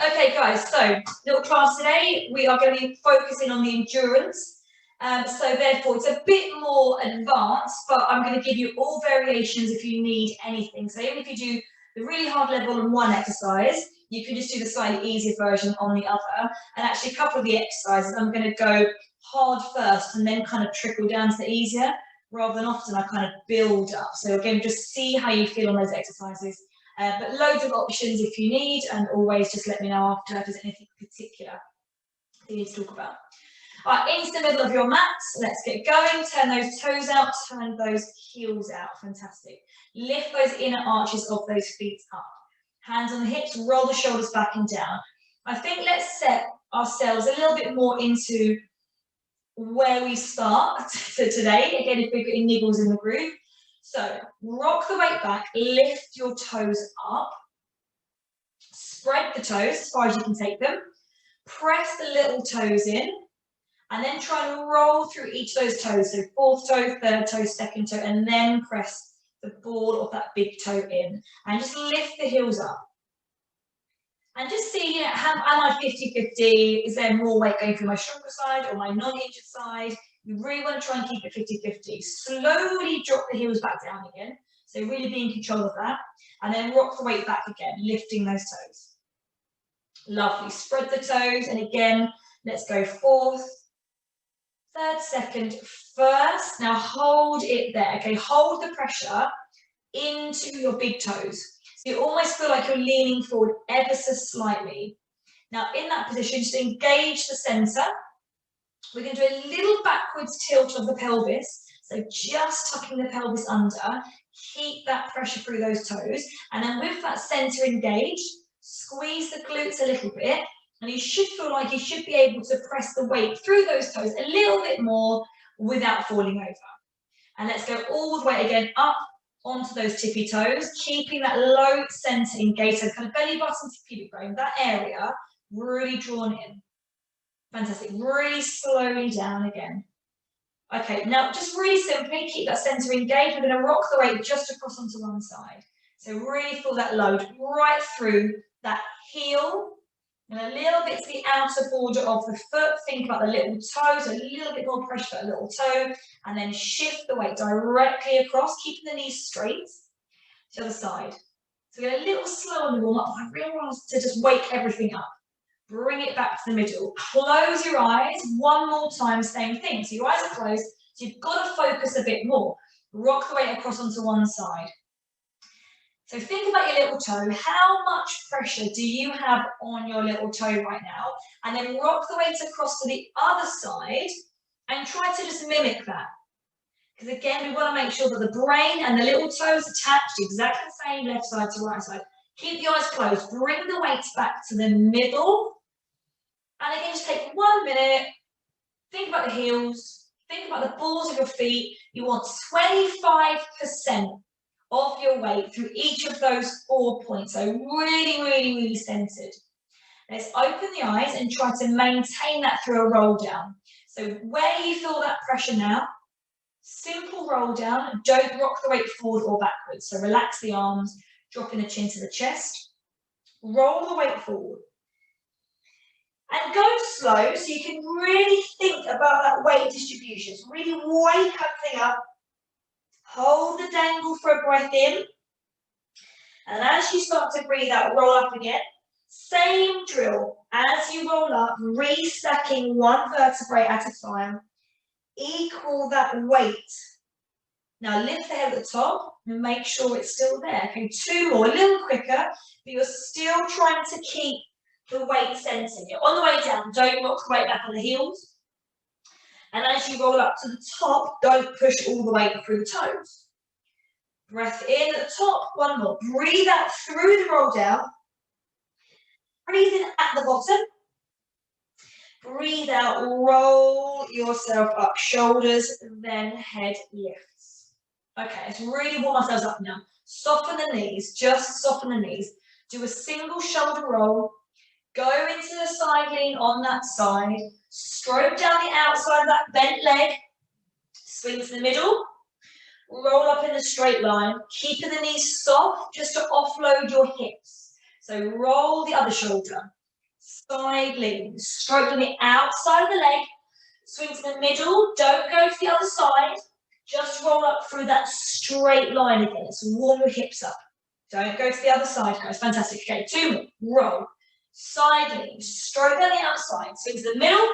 Okay, guys, so little class today, we are going to be focusing on the endurance. So therefore, it's a bit more advanced, but I'm going to give you all variations if you need anything. So even if you do the really hard level on one exercise, you can just do the slightly easier version on the other. And actually, a couple of the exercises, I'm going to go hard first and then kind of trickle down to the easier, rather than often I kind of build up. So again, just see how you feel on those exercises. But loads of options if you need, and always just let me know after if there's anything particular that you need to talk about. All right, into the middle of your mat, let's get going. Turn those toes out, turn those heels out. Fantastic. Lift those inner arches of those feet up. Hands on the hips, roll the shoulders back and down. I think let's set ourselves a little bit more into where we start for today. Again, if we're getting niggles in the groove. So rock the weight back, lift your toes up, spread the toes as far as you can take them, press the little toes in, and then try and roll through each of those toes. So fourth toe, third toe, second toe, and then press the ball of that big toe in. And just lift the heels up. And just see, am I 50-50? Is there more weight going through my stronger side or my non-injured side? You really want to try and keep it 50-50. Slowly drop the heels back down again. So really be in control of that. And then rock the weight back again, lifting those toes. Lovely. Spread the toes. And again, let's go fourth, third, second, first. Now hold it there. Okay, hold the pressure into your big toes. So you almost feel like you're leaning forward ever so slightly. Now in that position, just engage the center. We're going to do a little backwards tilt of the pelvis. So just tucking the pelvis under, keep that pressure through those toes. And then with that center engaged, squeeze the glutes a little bit. And you should feel like you should be able to press the weight through those toes a little bit more without falling over. And let's go all the way again up onto those tippy toes, keeping that low center engaged. So kind of belly button to pubic bone, that area really drawn in. Fantastic. Really slowly down again. Okay, now just really simply keep that center engaged. We're going to rock the weight just across onto one side. So really feel that load right through that heel and a little bit to the outer border of the foot. Think about the little toe, so a little bit more pressure for that little toe, and then shift the weight directly across, keeping the knees straight to the other side. So we're going a little slow on the warm up. I really want to just wake everything up. Bring it back to the middle. Close your eyes. One more time, same thing. So your eyes are closed, so you've got to focus a bit more. Rock the weight across onto one side. So think about your little toe. How much pressure do you have on your little toe right now? And then rock the weight across to the other side and try to just mimic that. Because again, we want to make sure that the brain and the little toe is attached exactly the same left side to right side. Keep the eyes closed. Bring the weight back to the middle. And again, just take 1 minute. Think about the heels. Think about the balls of your feet. You want 25% of your weight through each of those 4 points. So really, really, really centered. Let's open the eyes and try to maintain that through a roll down. So where you feel that pressure now, simple roll down. Don't rock the weight forward or backwards. So relax the arms, dropping the chin to the chest. Roll the weight forward. And go slow so you can really think about that weight distribution. So really wake everything up. Hold the dangle for a breath in. And as you start to breathe out, roll up again. Same drill. As you roll up, restacking one vertebrae at a time. Equal that weight. Now lift the head at the top and make sure it's still there. Okay, 2 more, a little quicker, but you're still trying to keep the weight centered. You're on the way down, don't rock the weight back on the heels. And as you roll up to the top, don't push all the weight through the toes. Breath in at the top, 1 more. Breathe out through the roll down. Breathe in at the bottom. Breathe out, roll yourself up, shoulders, then head lifts. Okay, let's really warm ourselves up now. Soften the knees, just soften the knees. Do a single shoulder roll. Go into the side lean on that side. Stroke down the outside of that bent leg. Swing to the middle. Roll up in a straight line. Keeping the knees soft just to offload your hips. So roll the other shoulder. side lean. Stroke on the outside of the leg, swing to the middle, don't go to the other side, just roll up through that straight line again. Let's warm your hips up. Don't go to the other side, guys. Fantastic. Okay, 2 more. Roll. Side lean. Stroke down the outside. Swing to the middle.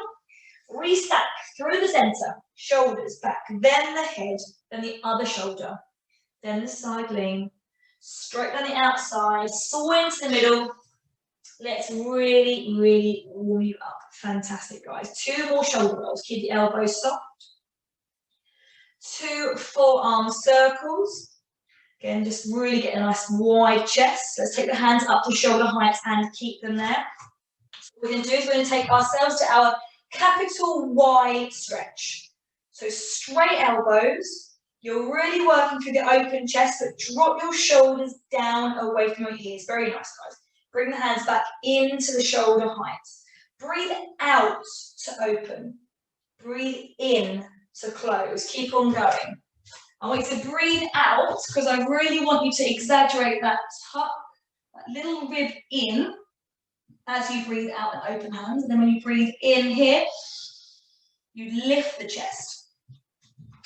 Restack through the center. Shoulders back. Then the head. Then the other shoulder. Then the side lean. Stroke down the outside. Swing to the middle. Let's really, really warm you up. Fantastic, guys. 2 more shoulder rolls. Keep the elbows soft. 2 forearm circles. Again, just really get a nice wide chest. Let's take the hands up to shoulder height and keep them there. So what we're going to do is we're going to take ourselves to our capital Y stretch. So straight elbows. You're really working through the open chest, but drop your shoulders down away from your ears. Very nice, guys. Bring the hands back into the shoulder height. Breathe out to open. Breathe in to close. Keep on going. I want you to breathe out because I really want you to exaggerate that tuck, that little rib in as you breathe out and open hands. And then when you breathe in here, you lift the chest.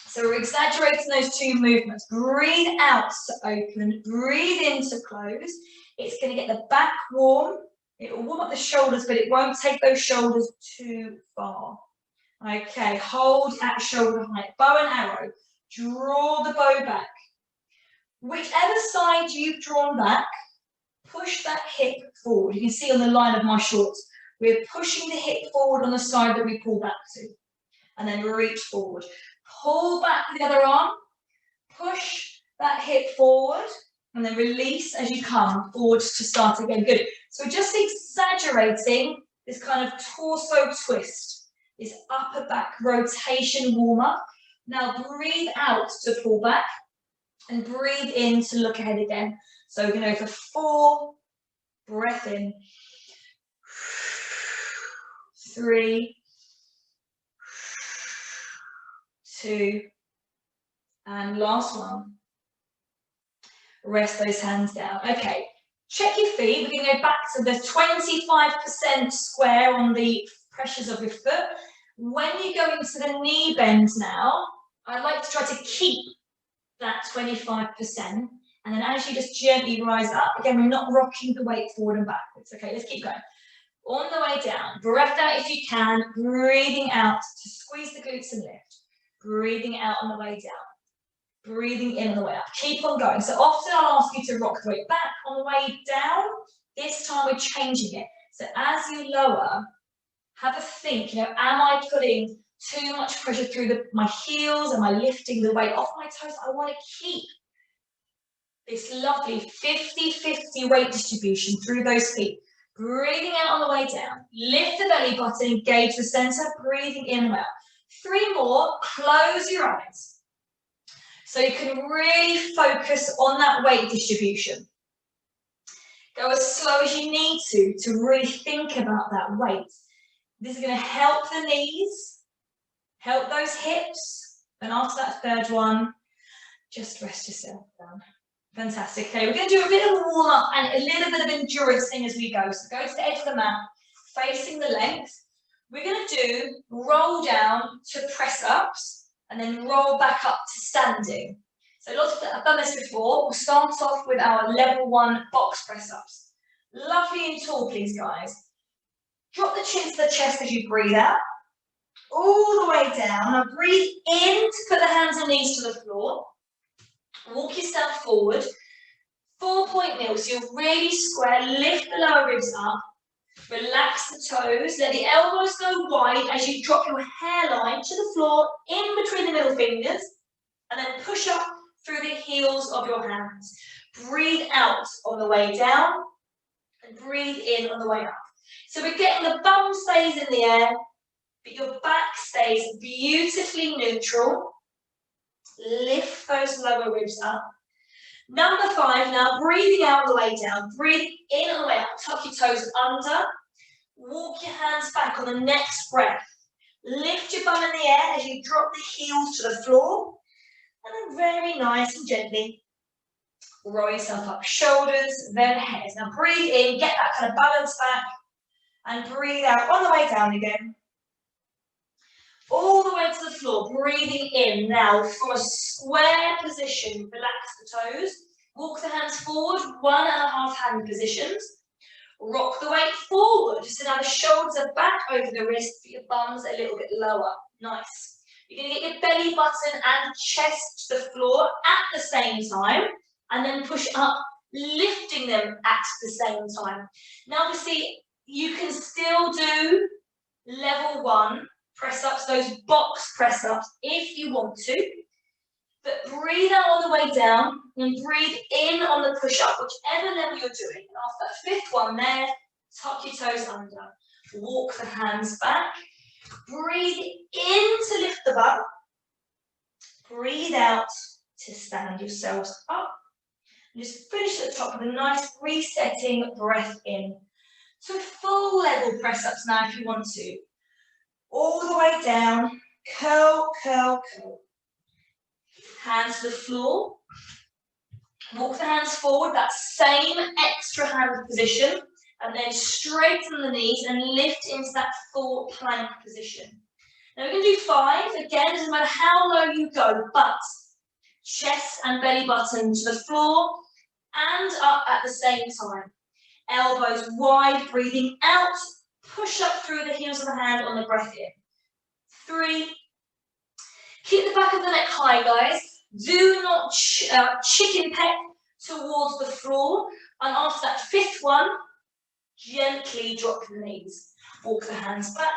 So we're exaggerating those 2 movements. Breathe out to open, breathe in to close. It's going to get the back warm. It will warm up the shoulders, but it won't take those shoulders too far. Okay, hold at shoulder height. Bow and arrow. Draw the bow back. Whichever side you've drawn back, push that hip forward. You can see on the line of my shorts, we're pushing the hip forward on the side that we pull back to. And then reach forward. Pull back the other arm. Push that hip forward. And then release as you come forward to start again. Good. So just exaggerating this kind of torso twist, this upper back rotation warm up. Now breathe out to pull back and breathe in to look ahead again. So we're going to go for 4, breath in, 3, 2, and last one. Rest those hands down. Okay, check your feet. We're going to go back to the 25% square on the pressures of your foot. When you go into the knee bend now, I like to try to keep that 25%. And then as you just gently rise up, again, we're not rocking the weight forward and backwards. Okay, let's keep going. On the way down, breath out if you can, breathing out to squeeze the glutes and lift. Breathing out on the way down. Breathing in on the way up. Keep on going. So often I'll ask you to rock the weight back on the way down. This time we're changing it. So as you lower, have a think, am I putting too much pressure through my heels? Am I lifting the weight off my toes? I want to keep this lovely 50-50 weight distribution through those feet. Breathing out on the way down. Lift the belly button, engage the center, breathing in and out. 3 more, close your eyes. So you can really focus on that weight distribution. Go as slow as you need to really think about that weight. This is going to help the knees, help those hips, and after that 3rd one, just rest yourself down. Fantastic. Okay, we're going to do a bit of a warm-up and a little bit of endurance thing as we go. So go to the edge of the mat, facing the length. We're going to do roll down to press-ups and then roll back up to standing. So lots of, I've done this before. We'll start off with our level 1 box press-ups. Lovely and tall, please, guys. Drop the chin to the chest as you breathe out. All the way down. Now breathe in to put the hands and knees to the floor. Walk yourself forward. 4-point kneel. So you're really square. Lift the lower ribs up. Relax the toes. Let the elbows go wide as you drop your hairline to the floor in between the middle fingers. And then push up through the heels of your hands. Breathe out on the way down. And breathe in on the way up. So we're getting the bum stays in the air, but your back stays beautifully neutral. Lift those lower ribs up. Number 5 now, breathing out on the way down. Breathe in on the way up. Tuck your toes under. Walk your hands back on the next breath. Lift your bum in the air as you drop the heels to the floor. And then very nice and gently roll yourself up. Shoulders, then head. Now breathe in, get that kind of balance back. And breathe out on the way down again. All the way to the floor, breathing in. Now, from a square position, relax the toes. Walk the hands forward, 1.5 hand positions. Rock the weight forward. So now the shoulders are back over the wrist, but your bum's a little bit lower. Nice. You're going to get your belly button and chest to the floor at the same time, and then push up, lifting them at the same time. Now, obviously, you can still do level 1 press-ups, those box press-ups, if you want to. But breathe out on the way down and breathe in on the push-up, whichever level you're doing. And after that 5th one there, tuck your toes under. Walk the hands back. Breathe in to lift the butt. Breathe out to stand yourselves up. And just finish at the top with a nice resetting breath in. So full level press-ups now if you want to. All the way down, curl, curl, curl. Hands to the floor. Walk the hands forward, that same extra hand position, and then straighten the knees and lift into that full plank position. Now we're going to do 5. Again, it doesn't matter how low you go, but chest and belly button to the floor and up at the same time. Elbows wide, breathing out. Push up through the heels of the hand on the breath in. 3. Keep the back of the neck high, guys. Do not chicken peck towards the floor. And after that 5th one, gently drop the knees. Walk the hands back.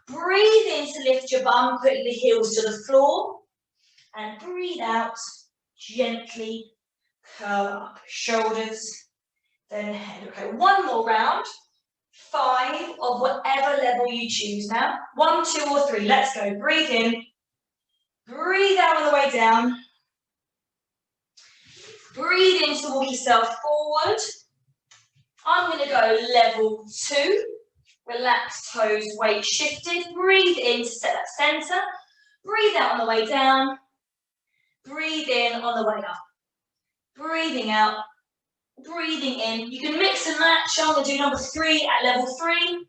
Breathe in to lift your bum, putting the heels to the floor. And breathe out, gently curl up. Shoulders, then head. Okay, one more round. 5 of whatever level you choose now. 1, 2, or 3. Let's go. Breathe in. Breathe out on the way down. Breathe in to walk yourself forward. I'm going to go level 2. Relax toes, weight shifted. Breathe in to set that center. Breathe out on the way down. Breathe in on the way up. Breathing out. Breathing in. You can mix and match. I'm going to do number 3 at level 3.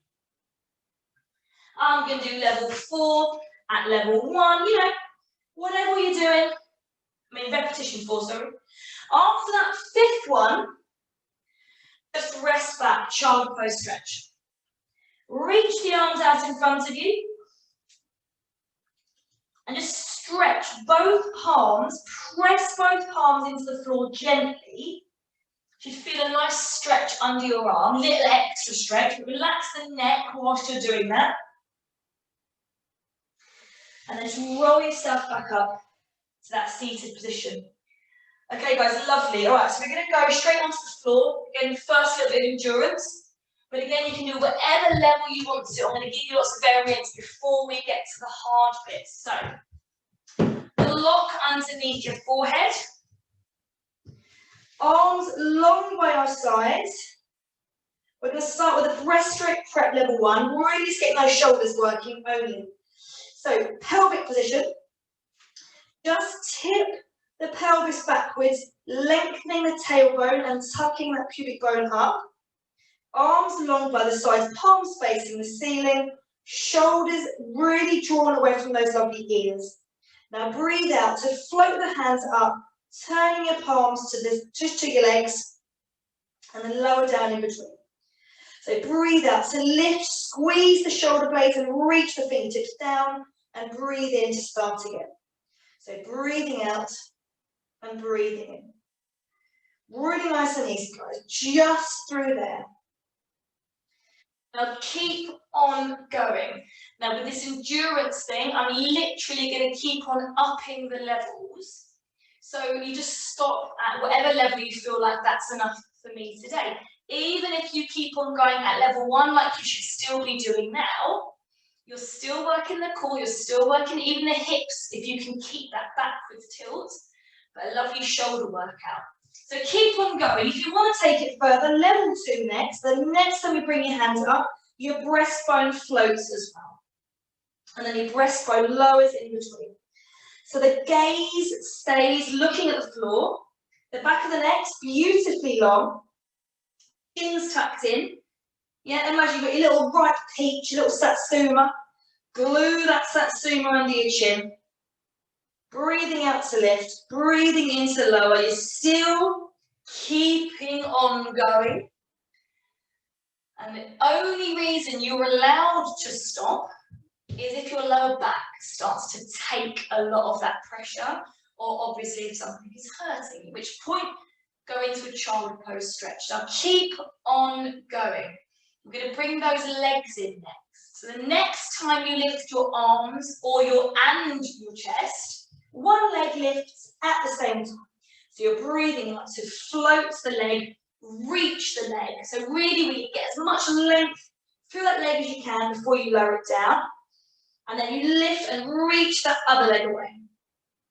I'm going to do level 4 at level 1. You know, whatever you're doing. I mean, repetition 4, sorry. After that 5th one, just rest back, child pose stretch. Reach the arms out in front of you. And just stretch both palms. Press both palms into the floor gently. You feel a nice stretch under your arm, little extra stretch, but relax the neck whilst you're doing that. And then just roll yourself back up to that seated position. Okay, guys, lovely. All right, so we're going to go straight onto the floor. Again, first little bit of endurance. But again, you can do whatever level you want to. I'm going to give you lots of variants before we get to the hard bits. So, lock underneath your forehead. Arms long by our sides. We're going to start with a breaststroke prep level 1. Really just getting those shoulders working only. So, pelvic position. Just tip the pelvis backwards, lengthening the tailbone and tucking that pubic bone up. Arms long by the sides, palms facing the ceiling. Shoulders really drawn away from those lovely ears. Now breathe out to float the hands up, turning your palms to just to your legs, and then lower down in between. So breathe out to lift, squeeze the shoulder blades and reach the fingertips down, and breathe in to start again. So breathing out and breathing in. Really nice and easy, guys, just through there. Now keep on going. Now with this endurance thing, I'm literally going to keep on upping the levels. So you just stop at whatever level you feel like that's enough for me today. Even if you keep on going at level 1 like you should still be doing now, you're still working the core, you're still working even the hips if you can keep that backwards tilt, but a lovely shoulder workout. So keep on going. If you want to take it further, level 2 next. The next time you bring your hands up, your breastbone floats as well. And then your breastbone lowers in between. So the gaze stays looking at the floor. The back of the neck's beautifully long. Chin's tucked in. Yeah, imagine you've got your little ripe peach, your little satsuma. Glue that satsuma under your chin. Breathing out to lift, breathing in to lower. You're still keeping on going. And the only reason you're allowed to stop is if your lower back starts to take a lot of that pressure, or obviously if something is hurting, at which point go into a child pose stretch. Now keep on going. We're going to bring those legs in next. So the next time you lift your arms or your chest, one leg lifts at the same time. So you're breathing up to float the leg, reach the leg. So really get as much length through that leg as you can before you lower it down. And then you lift and reach that other leg away.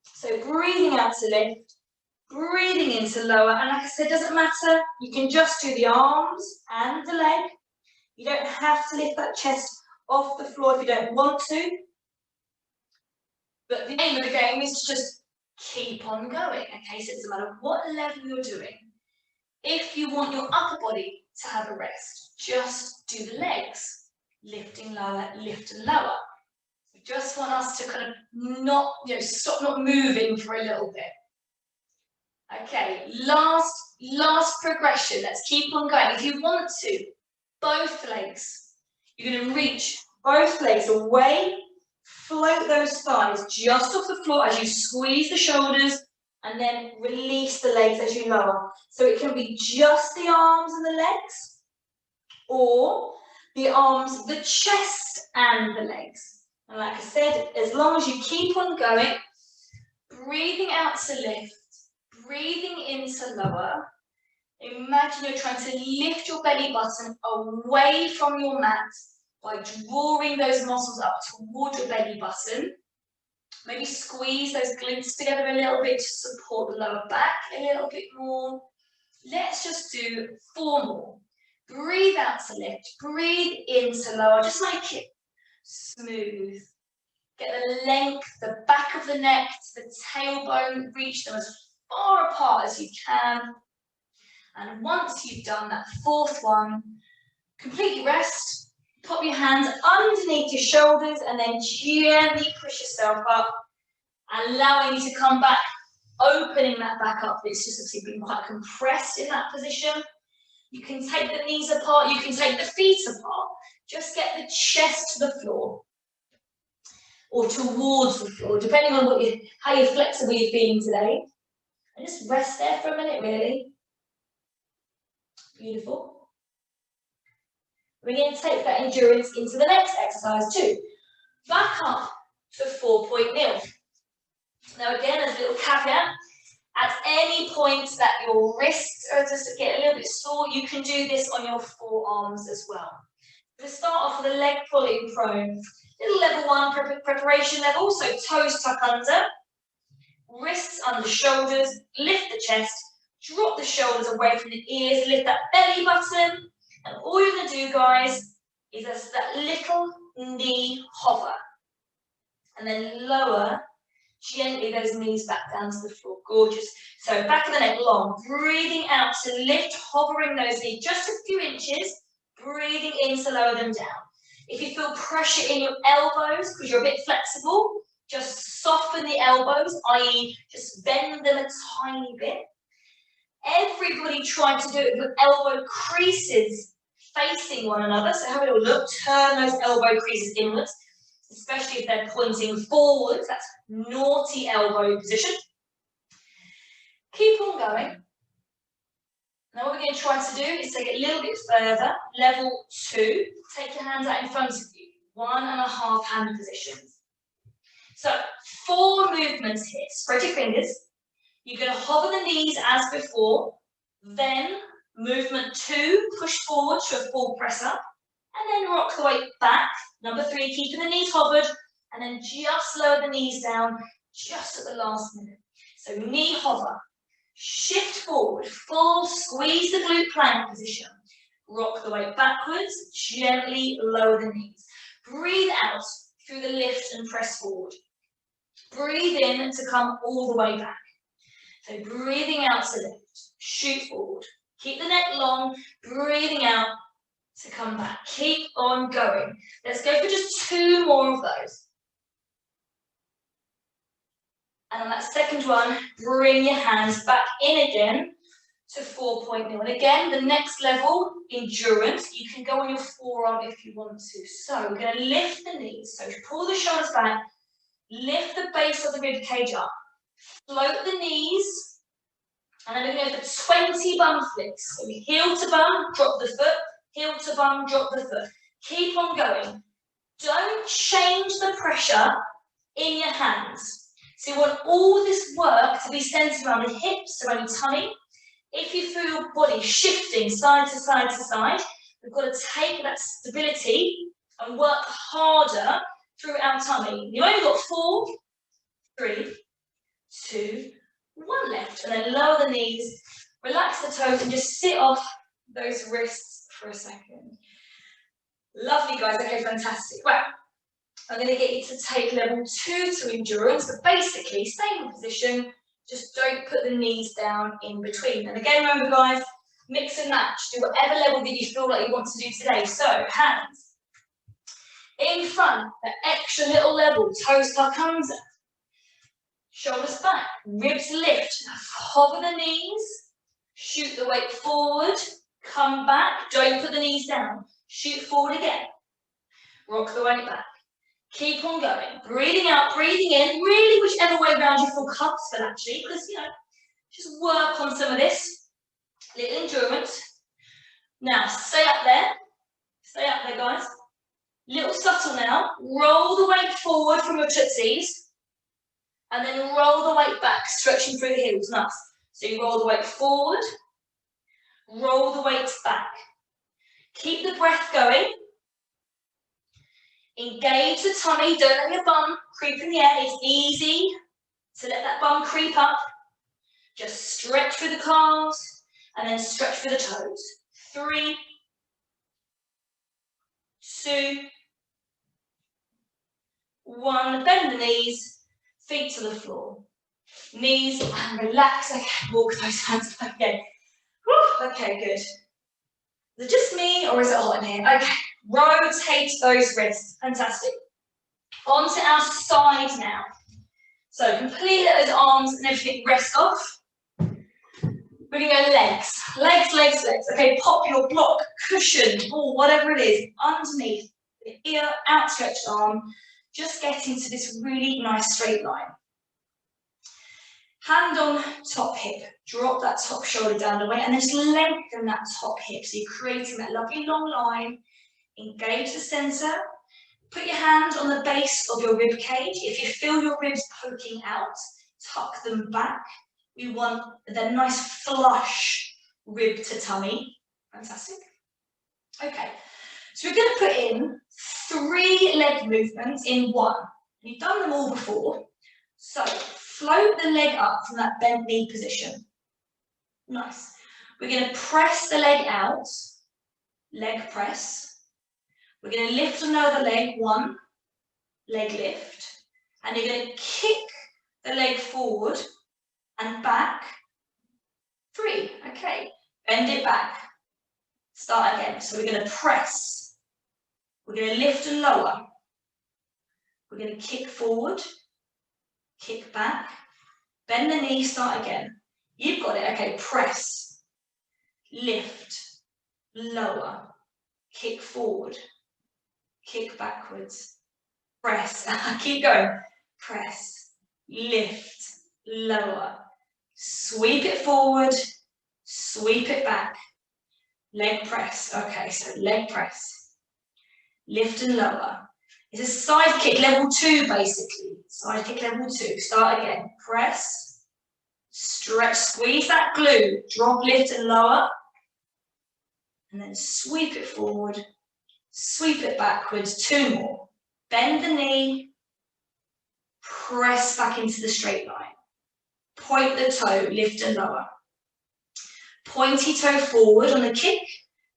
So breathing out to lift, breathing in to lower. And like I said, it doesn't matter. You can just do the arms and the leg. You don't have to lift that chest off the floor if you don't want to. But the aim of the game is to just keep on going. Okay, so it doesn't matter what level you're doing. If you want your upper body to have a rest, just do the legs. Lifting lower, lift and lower. We just want us to kind of not, stop not moving for a little bit. Okay, last progression. Let's keep on going. If you want to, both legs. You're going to reach both legs away, float those thighs just off the floor as you squeeze the shoulders, and then release the legs as you lower. So it can be just the arms and the legs, or the arms, the chest and the legs. And like I said, as long as you keep on going, breathing out to lift, breathing in to lower. Imagine you're trying to lift your belly button away from your mat by drawing those muscles up toward your belly button. Maybe squeeze those glutes together a little bit to support the lower back a little bit more. Let's just do 4 more. Breathe out to lift, breathe in to lower. Just make it smooth. Get the length, the back of the neck, the tailbone, reach them as far apart as you can. And once you've done that 4th one, completely rest, pop your hands underneath your shoulders and then gently push yourself up, allowing you to come back, opening that back up. It's just obviously been quite compressed in that position. You can take the knees apart, you can take the feet apart. Just get the chest to the floor or towards the floor, depending on how you're flexible you're feeling today. And just rest there for a minute, really. Beautiful. We're going to take that endurance into the next exercise too. Back up to 4-point kneel. Now again, as a little caveat, at any point that your wrists are just get a little bit sore, you can do this on your forearms as well. To start off with a leg pulling prone, little level 1 preparation level, so toes tuck under, wrists under shoulders, lift the chest, drop the shoulders away from the ears, lift that belly button, and all you're going to do, guys, is just that little knee hover, and then lower gently those knees back down to the floor. Gorgeous. So back of the neck long, breathing out to lift, hovering those knees just a few inches, breathing in to lower them down. If you feel pressure in your elbows because you're a bit flexible, just soften the elbows, i.e. just bend them a tiny bit. Everybody try to do it with elbow creases facing one another. So have a little look, turn those elbow creases inwards, especially if they're pointing forwards. That's naughty elbow position. Keep on going. Now what we're going to try to do is take it a little bit further. Level 2, take your hands out in front of you. 1.5 hand positions. So 4 movements here. Spread your fingers. You're going to hover the knees as before. Then movement 2, push forward to a full press up. And then rock the weight back. Number 3, keeping the knees hovered. And then just lower the knees down just at the last minute. So knee hover. Shift forward, full squeeze the glute plank position. Rock the weight backwards, gently lower the knees. Breathe out through the lift and press forward. Breathe in to come all the way back. So breathing out to lift, shoot forward. Keep the neck long, breathing out to come back. Keep on going. Let's go for just 2 more of those. And on that second one, bring your hands back in again to 4.0. And again, the next level, endurance. You can go on your forearm if you want to. So we're going to lift the knees. So pull the shoulders back, lift the base of the rib cage up, float the knees, and then we're going to go for 20 bum flicks. So heel to bum, drop the foot, heel to bum, drop the foot. Keep on going. Don't change the pressure in your hands. So you want all this work to be centered around the hips, around your tummy. If you feel your body shifting side to side to side, we've got to take that stability and work harder through our tummy. You've only got 4, 3, 2, 1 left. And then lower the knees, relax the toes, and just sit off those wrists for a second. Lovely, guys. Okay, fantastic. Right. I'm going to get you to take level 2 to endurance, but basically stay in position, just don't put the knees down in between. And again, remember guys, mix and match, do whatever level that you feel like you want to do today. So hands in front, the extra little level, toes tuck under, shoulders back, ribs lift, hover the knees, shoot the weight forward, come back, don't put the knees down, shoot forward again, rock the weight back. Keep on going, breathing out, breathing in, really whichever way around you feel comfortable actually, because, you know, just work on some of this, little endurance. Now, stay up there guys. Little subtle now, roll the weight forward from your tootsies, and then roll the weight back, stretching through the heels, nice. So you roll the weight forward, roll the weight back. Keep the breath going. Engage the tummy, don't let your bum creep in the air. It's easy to let that bum creep up. Just stretch through the calves and then stretch through the toes. 3, 2, 1. Bend the knees, feet to the floor. Knees and relax. Okay, walk those hands back again. Whew, okay, good. Is it just me or is it hot in here? Okay. Rotate those wrists. Fantastic. Onto our side now. So completely let those arms and everything rest off. We're going to go legs. Legs, legs, legs. Okay, pop your block, cushion, or whatever it is, underneath the ear, outstretched arm. Just get into this really nice straight line. Hand on top hip. Drop that top shoulder down the way and then just lengthen that top hip. So you're creating that lovely long line. Engage the center. Put your hand on the base of your rib cage. If you feel your ribs poking out, tuck them back. We want the nice flush rib to tummy. Fantastic. Okay, so we're going to put in 3 leg movements in 1. You've done them all before. So float the leg up from that bent knee position. Nice. We're going to press the leg out. Leg press. We're going to lift another leg, 1, leg lift, and you're going to kick the leg forward and back, 3, okay, bend it back, start again. So we're going to press, we're going to lift and lower, we're going to kick forward, kick back, bend the knee, start again. You've got it, okay, press, lift, lower, kick forward, kick backwards, press, keep going, press, lift, lower, sweep it forward, sweep it back, leg press, okay, so leg press, lift and lower. It's a side kick, level 2 basically, side kick level 2, start again, press, stretch, squeeze that glute, drop, lift and lower, and then sweep it forward, sweep it backwards, 2 more. Bend the knee, press back into the straight line. Point the toe, lift and lower. Pointy toe forward on the kick,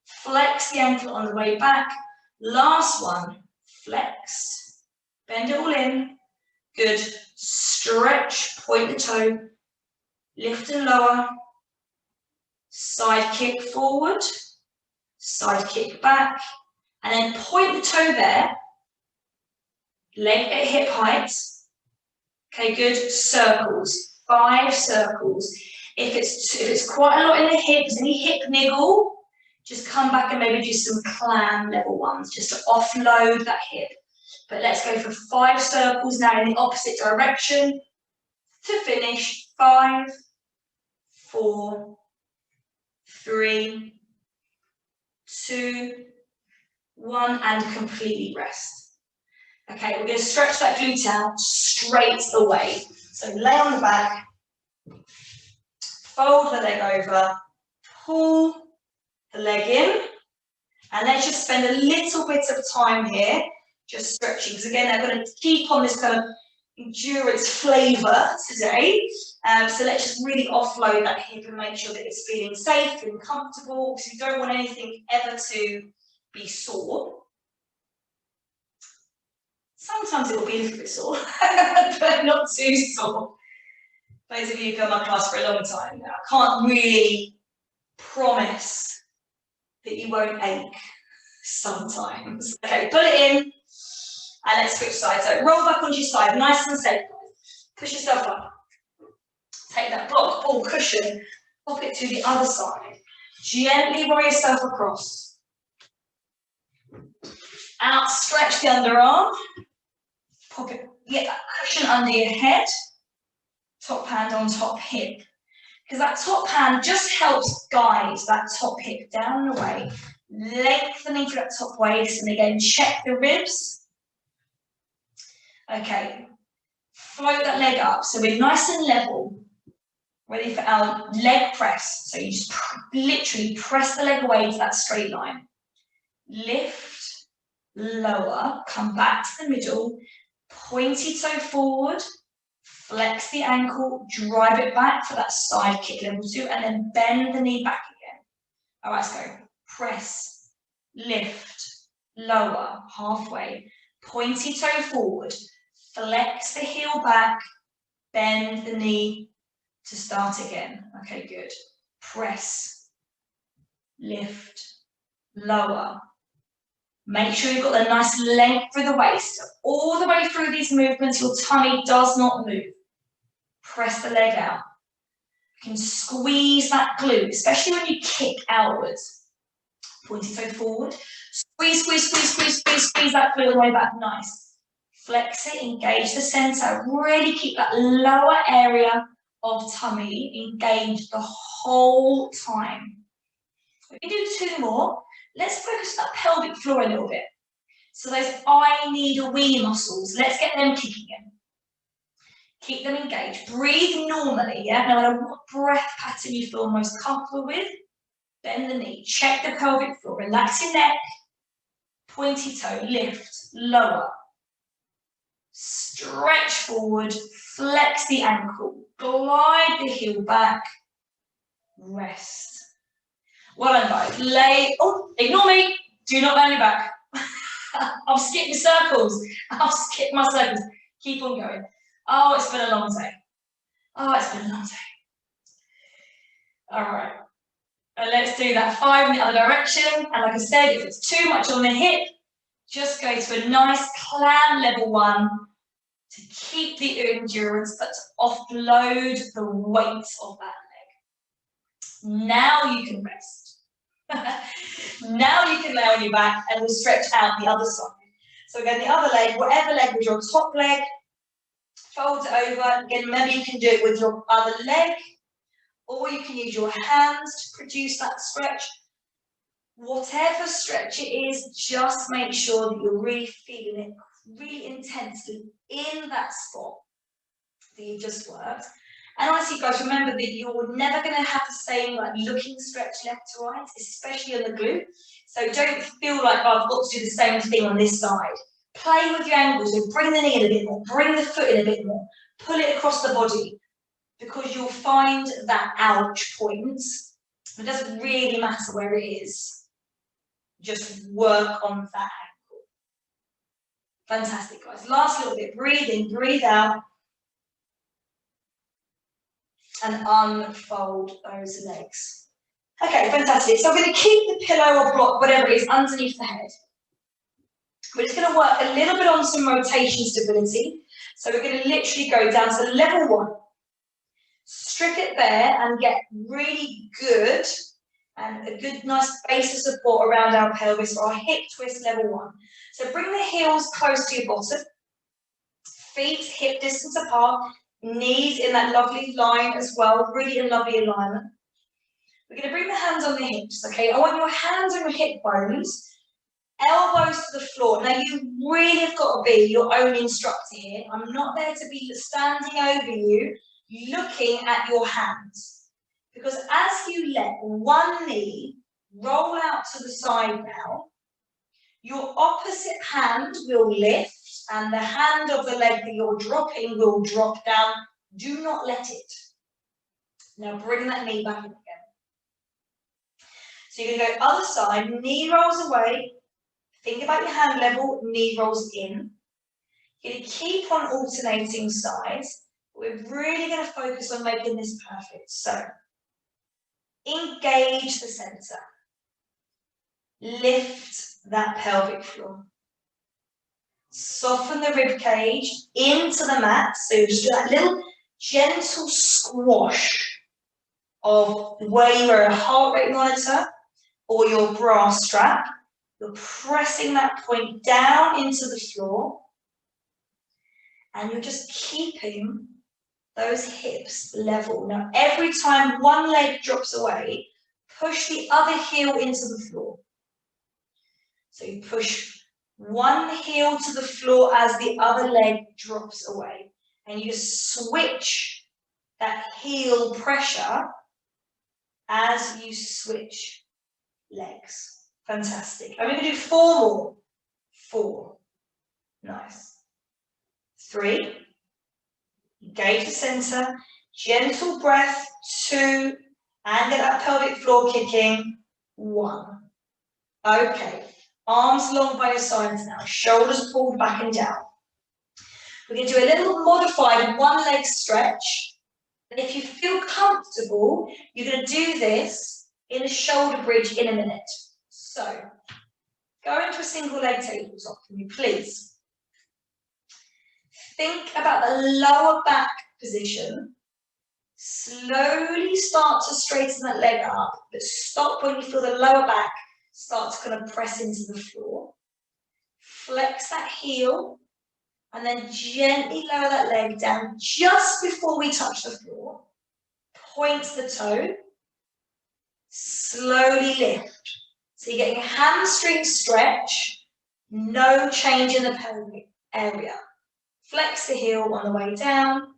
flex the ankle on the way back. Last one, flex. Bend it all in. Good. Stretch, point the toe, lift and lower. Side kick forward, side kick back, and then point the toe there, leg at hip height. Okay, good. Circles, 5 circles. If it's quite a lot in the hips, any hip niggle, just come back and maybe do some clam level ones, just to offload that hip. But let's go for 5 circles now in the opposite direction to finish. 5, 4, 3, 2, 1, and completely rest. Okay, we're going to stretch that glute out straight away. So lay on the back, fold the leg over, pull the leg in, and let's just spend a little bit of time here just stretching, because again, they're going to keep on this kind of endurance flavour today. So let's just really offload that hip and make sure that it's feeling safe and comfortable, because you don't want anything ever to be sore. Sometimes it will be a little bit sore, but not too sore. Those of you who've done my class for a long time now, I can't really promise that you won't ache sometimes. Okay, pull it in, and let's switch sides. So roll back onto your side, nice and safe. Push yourself up. Take that block ball cushion, pop it to the other side. Gently roll yourself across. Out, stretch the underarm. Pop it, get that cushion under your head. Top hand on top hip. Because that top hand just helps guide that top hip down and away, lengthening through that top waist, and again, check the ribs. Okay, float that leg up, so we're nice and level, ready for our leg press. So you just literally press the leg away to that straight line. Lift, lower, come back to the middle, pointy toe forward, flex the ankle, drive it back for that side kick level 2, and then bend the knee back again. All right, let's go. Press, lift, lower, halfway, pointy toe forward, flex the heel back, bend the knee to start again. Okay, good. Press, lift, lower. Make sure you've got the nice length through the waist. All the way through these movements, your tummy does not move. Press the leg out. You can squeeze that glute, especially when you kick outwards. Pointy toe forward. Squeeze, squeeze, squeeze, squeeze, squeeze, squeeze that glute all the way back. Nice. Flex it, engage the center. Really keep that lower area of tummy engaged the whole time. We can do 2 more. Let's focus on that pelvic floor a little bit. So those I need a wee muscles, let's get them kicking in. Keep them engaged. Breathe normally, yeah? No matter what breath pattern you feel most comfortable with, bend the knee. Check the pelvic floor. Relax your neck. Pointy toe, lift, lower. Stretch forward, flex the ankle. Glide the heel back. Rest. Well done, guys. Lay, oh, ignore me. Do not bend your back. I'll skip the circles. I'll skip my circles. Keep on going. Oh, it's been a long day. Oh, it's been a long day. All right. And let's do that 5 in the other direction. And like I said, if it's too much on the hip, just go to a nice clam level 1 to keep the endurance, but to offload the weight of that leg. Now you can rest. Now you can lay on your back and we'll stretch out the other side. So again, the other leg, whatever leg was your top leg, fold it over. Again, remember you can do it with your other leg, or you can use your hands to produce that stretch. Whatever stretch it is, just make sure that you're really feeling it really intensely in that spot that you just worked. And honestly, guys, remember that you're never going to have the same looking stretch left to right, especially on the glute. So don't feel like, oh, I've got to do the same thing on this side. Play with your angles. So bring the knee in a bit more, bring the foot in a bit more, pull it across the body, because you'll find that ouch point. It doesn't really matter where it is. Just work on that ankle. Fantastic, guys. Last little bit. Breathe in, breathe out. And unfold those legs. Okay, fantastic. So we're going to keep the pillow or block, whatever it is, underneath the head. We're just going to work a little bit on some rotation stability. So we're going to literally go down to level 1. Strip it bare and get really good and a good nice base of support around our pelvis for our hip twist level 1. So bring the heels close to your bottom, feet hip distance apart, knees in that lovely line as well, really a lovely alignment. We're going to bring the hands on the hips, okay? I want your hands on your hip bones, elbows to the floor. Now you really have got to be your own instructor here. I'm not there to be standing over you, looking at your hands. Because as you let one knee roll out to the side now, your opposite hand will lift and the hand of the leg that you're dropping will drop down. Do not let it. Now bring that knee back in again. So you're going to go other side, knee rolls away. Think about your hand level, knee rolls in. You're going to keep on alternating sides. We're really going to focus on making this perfect. So engage the center. Lift that pelvic floor. Soften the rib cage into the mat. So you just do that little gentle squash of where you wear a heart rate monitor or your bra strap. You're pressing that point down into the floor. And you're just keeping those hips level. Now, every time one leg drops away, push the other heel into the floor. So you push one heel to the floor as the other leg drops away. And you just switch that heel pressure as you switch legs. Fantastic. I'm going to do 4 more. 4. Nice. 3. Engage the center. Gentle breath. 2. And get that pelvic floor kicking. 1. Okay. Arms long by your sides now. Shoulders pulled back and down. We're going to do a little modified one leg stretch. And if you feel comfortable, you're going to do this in a shoulder bridge in a minute. So, go into a single leg tabletop for me, please. Think about the lower back position. Slowly start to straighten that leg up, but stop when you feel the lower back start to kind of press into the floor. Flex that heel, and then gently lower that leg down just before we touch the floor. Point the toe. Slowly lift. So you're getting a hamstring stretch, no change in the pelvic area. Flex the heel on the way down,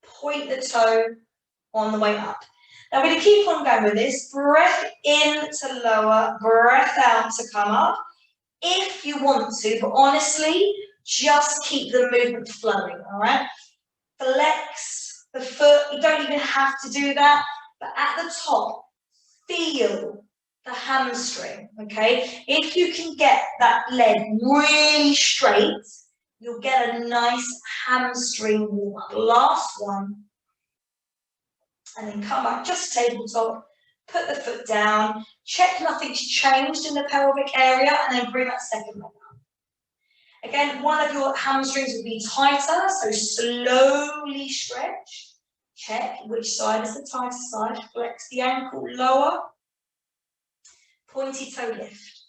point the toe on the way up. Now we're going to keep on going with this. Breath in to lower, breath out to come up. If you want to, but honestly, just keep the movement flowing, all right? Flex the foot. You don't even have to do that, but at the top, feel the hamstring, okay? If you can get that leg really straight, you'll get a nice hamstring warm up. Last one. And then come back, just tabletop, put the foot down, check nothing's changed in the pelvic area, and then bring that second leg up. Again, one of your hamstrings will be tighter, so slowly stretch. Check which side is the tighter side. Flex the ankle lower. Pointy toe lift.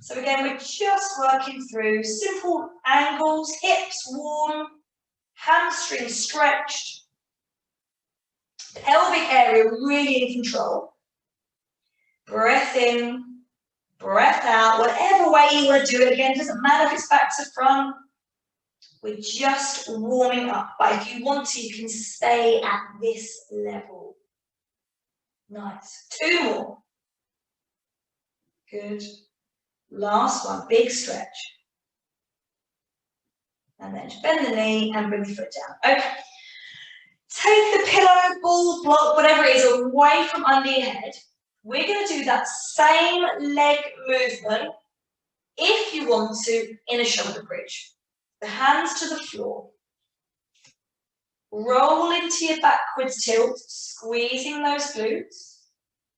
So again, we're just working through simple angles, hips warm, hamstring stretched, pelvic area really in control. Breath in, breath out, whatever way you want to do it. Again, doesn't matter if it's back to front. We're just warming up. But if you want to, you can stay at this level. Nice. 2 more. Good. Last one, big stretch. And then just bend the knee and bring the foot down. Okay. Take the pillow, ball, block, whatever it is, away from under your head. We're going to do that same leg movement, if you want to, in a shoulder bridge. The hands to the floor. Roll into your backwards tilt, squeezing those glutes.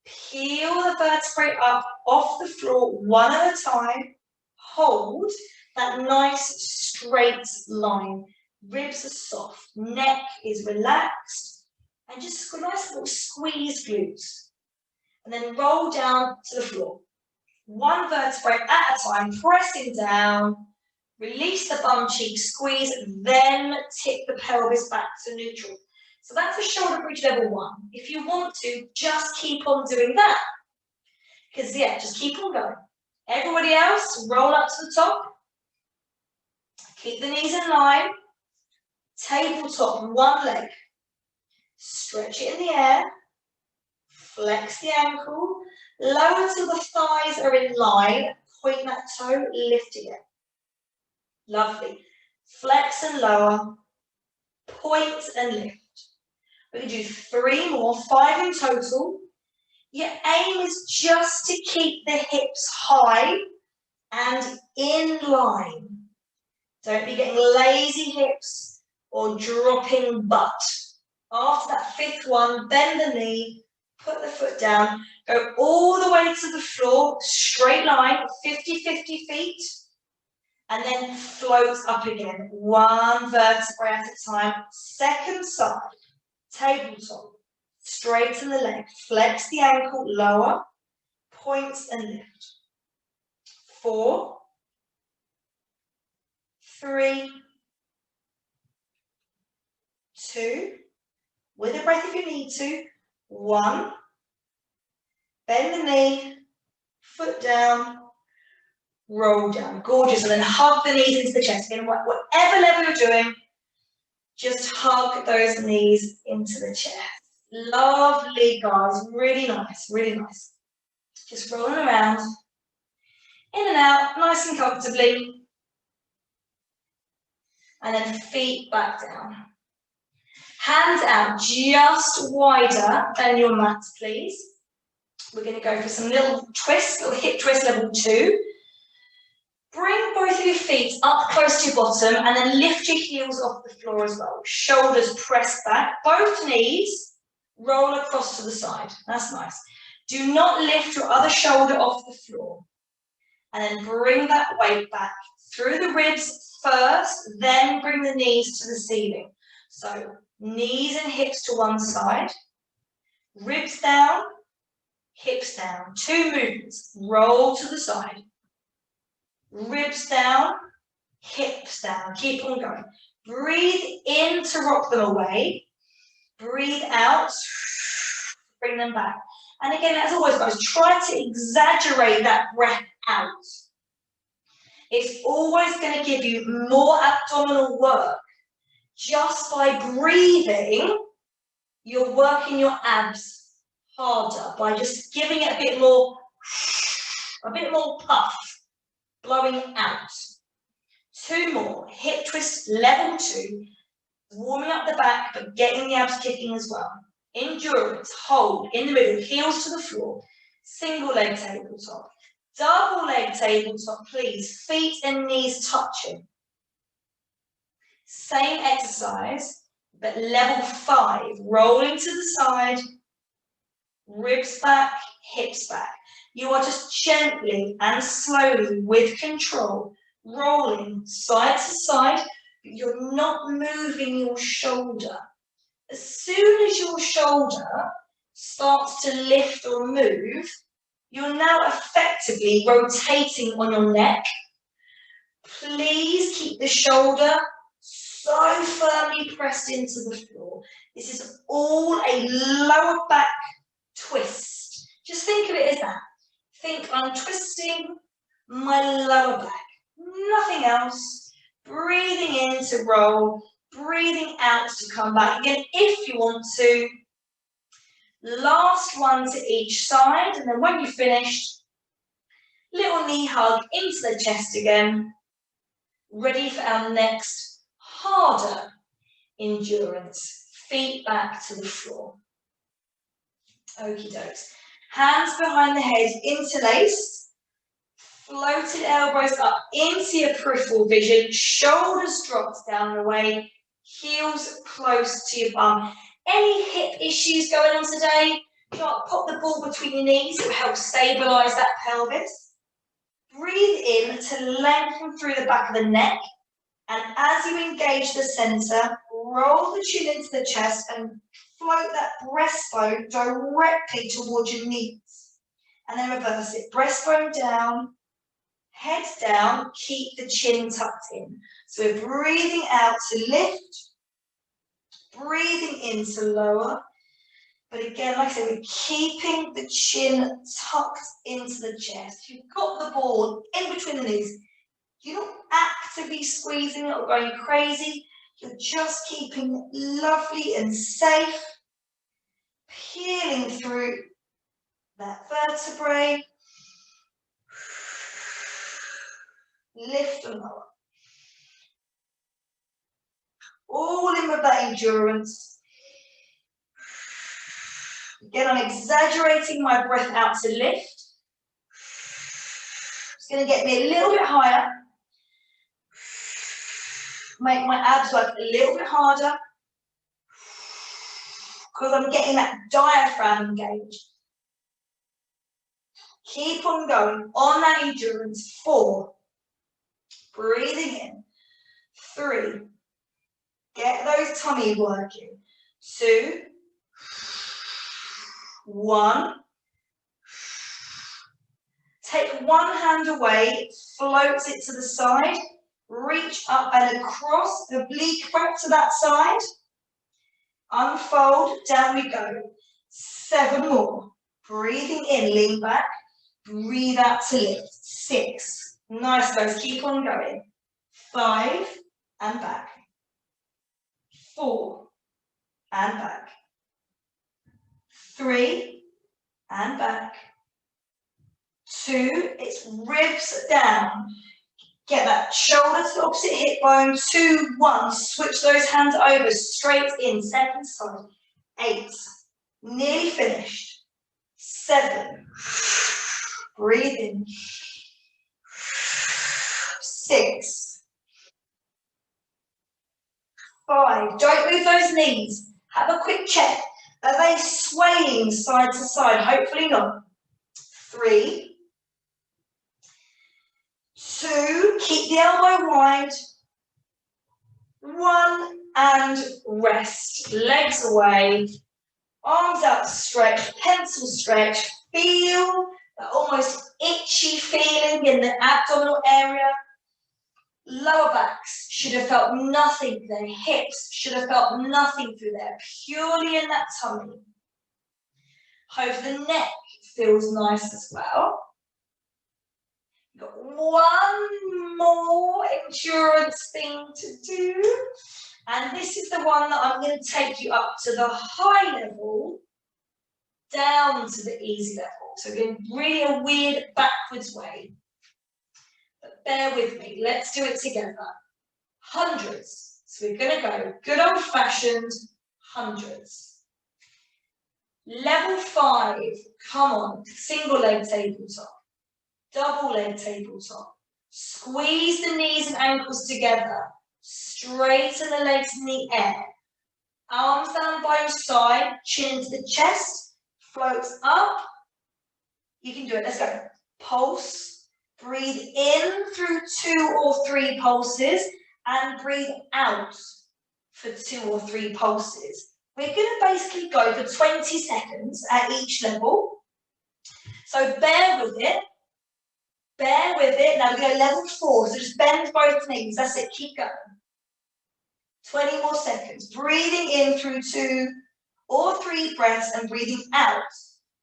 Peel the vertebrae up off the floor one at a time. Hold that nice straight line. Ribs are soft, neck is relaxed, and just a nice little squeeze glutes. And then roll down to the floor. One vertebrae at a time, pressing down. Release the bum cheek, squeeze, then tip the pelvis back to neutral. So that's a shoulder bridge level 1. If you want to, just keep on doing that. Because, yeah, just keep on going. Everybody else, roll up to the top. Keep the knees in line. Tabletop, one leg. Stretch it in the air. Flex the ankle. Lower till the thighs are in line. Point that toe, lift again. Lovely. Flex and lower. Point and lift. We're going to do 3 more, 5 in total. Your aim is just to keep the hips high and in line. Don't be getting lazy hips or dropping butt. After that 5th one, bend the knee, put the foot down, go all the way to the floor, straight line, 50-50 feet, and then float up again, one vertebrae at a time. Second side, tabletop, straighten the leg, flex the ankle, lower, point and lift. 4, 3, 2, with a breath if you need to, 1, bend the knee, foot down, roll down, gorgeous, and then hug the knees into the chest. Again, whatever level you're doing, just hug those knees into the chest. Lovely, guys, really nice, really nice. Just rolling around, in and out, nice and comfortably, and then feet back down. Hands out just wider than your mat, please. We're going to go for some little twists, little hip twist level 2. Bring both of your feet up close to your bottom and then lift your heels off the floor as well. Shoulders pressed back, both knees roll across to the side. That's nice. Do not lift your other shoulder off the floor. And then bring that weight back through the ribs first, then bring the knees to the ceiling. So knees and hips to one side, ribs down, hips down. 2 movements. Roll to the side. Ribs down, hips down. Keep on going. Breathe in to rock them away. Breathe out, bring them back. And again, as always, guys, try to exaggerate that breath out. It's always going to give you more abdominal work. Just by breathing, you're working your abs harder by just giving it a bit more puff. Blowing out. 2 more. Hip twist level 2. Warming up the back, but getting the abs kicking as well. Endurance. Hold in the middle. Heels to the floor. Single leg tabletop. Double leg tabletop, please. Feet and knees touching. Same exercise, but level 5. Rolling to the side. Ribs back, hips back. You are just gently and slowly, with control, rolling side to side, but you're not moving your shoulder. As soon as your shoulder starts to lift or move, you're now effectively rotating on your neck. Please keep the shoulder so firmly pressed into the floor. This is all a lower back twist. Just think of it as that. Think I'm twisting my lower back, nothing else. Breathing in to roll, breathing out to come back. Again, if you want to. Last one to each side, and then when you've finished, little knee hug into the chest again. Ready for our next harder endurance. Feet back to the floor. Okie dokes. Hands behind the head, interlaced. Floated elbows up into your peripheral vision. Shoulders dropped down and away. Heels close to your bum. Any hip issues going on today? Pop the ball between your knees, it will help stabilise that pelvis. Breathe in to lengthen through the back of the neck. And as you engage the centre, roll the chin into the chest and float that breastbone directly towards your knees. And then reverse it. Breastbone down, head down, keep the chin tucked in. So we're breathing out to lift, breathing in to lower. But again, like I said, we're keeping the chin tucked into the chest. You've got the ball in between the knees. You're not actively squeezing it or going crazy. You're just keeping lovely and safe, peeling through that vertebrae. Lift and lower. All in with that endurance. Again, I'm exaggerating my breath out to lift. It's going to get me a little bit higher. Make my abs work a little bit harder. Because I'm getting that diaphragm engaged. Keep on going on that endurance. 4. Breathing in. 3. Get those tummy working. 2. 1. Take one hand away, float it to the side, reach up and across, oblique back to that side. Unfold, down we go. 7 more. Breathing in, lean back. Breathe out to lift. 6. Nice, guys. Keep on going. 5 and back. 4 and back. 3 and back. 2, it's ribs down. Get that shoulder to the opposite hip bone. 2, 1. Switch those hands over, straight in. Second side. 8. Nearly finished. 7. Breathe in. 6. 5. Don't move those knees. Have a quick check. Are they swaying side to side? Hopefully not. 3. 2, keep the elbow wide. 1 and rest. Legs away. Arms out stretch. Pencil stretch. Feel that almost itchy feeling in the abdominal area. Lower backs should have felt nothing. Their hips should have felt nothing through there. Purely in that tummy. Hope the neck feels nice as well. Got one more endurance thing to do. And this is the one that I'm going to take you up to the high level, down to the easy level. So we're going really a weird backwards way. But bear with me. Let's do it together. Hundreds. So we're going to go good old-fashioned hundreds. Level 5. Come on. Single leg tabletop. Double leg tabletop. Squeeze the knees and ankles together. Straighten the legs in the air. Arms down by your side. Chin to the chest. Floats up. You can do it. Let's go. Pulse. Breathe in through 2 or 3 pulses. And breathe out for 2 or 3 pulses. We're going to basically go for 20 seconds at each level. So bear with it. Bear with it. Now we're going to level 4. So just bend both knees. That's it. Keep going. 20 more seconds. Breathing in through 2 or 3 breaths and breathing out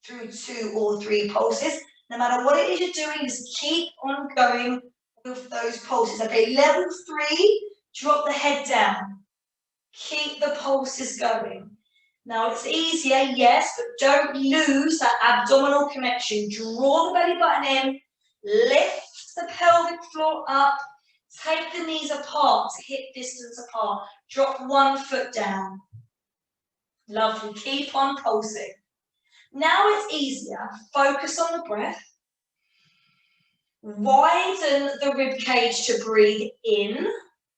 through 2 or 3 pulses. No matter what it is you're doing, just keep on going with those pulses. Okay, level 3, drop the head down. Keep the pulses going. Now it's easier, yes, but don't lose that abdominal connection. Draw the belly button in. Lift the pelvic floor up. Take the knees apart, hip distance apart. Drop 1 foot down. Lovely. Keep on pulsing. Now it's easier. Focus on the breath. Widen the rib cage to breathe in.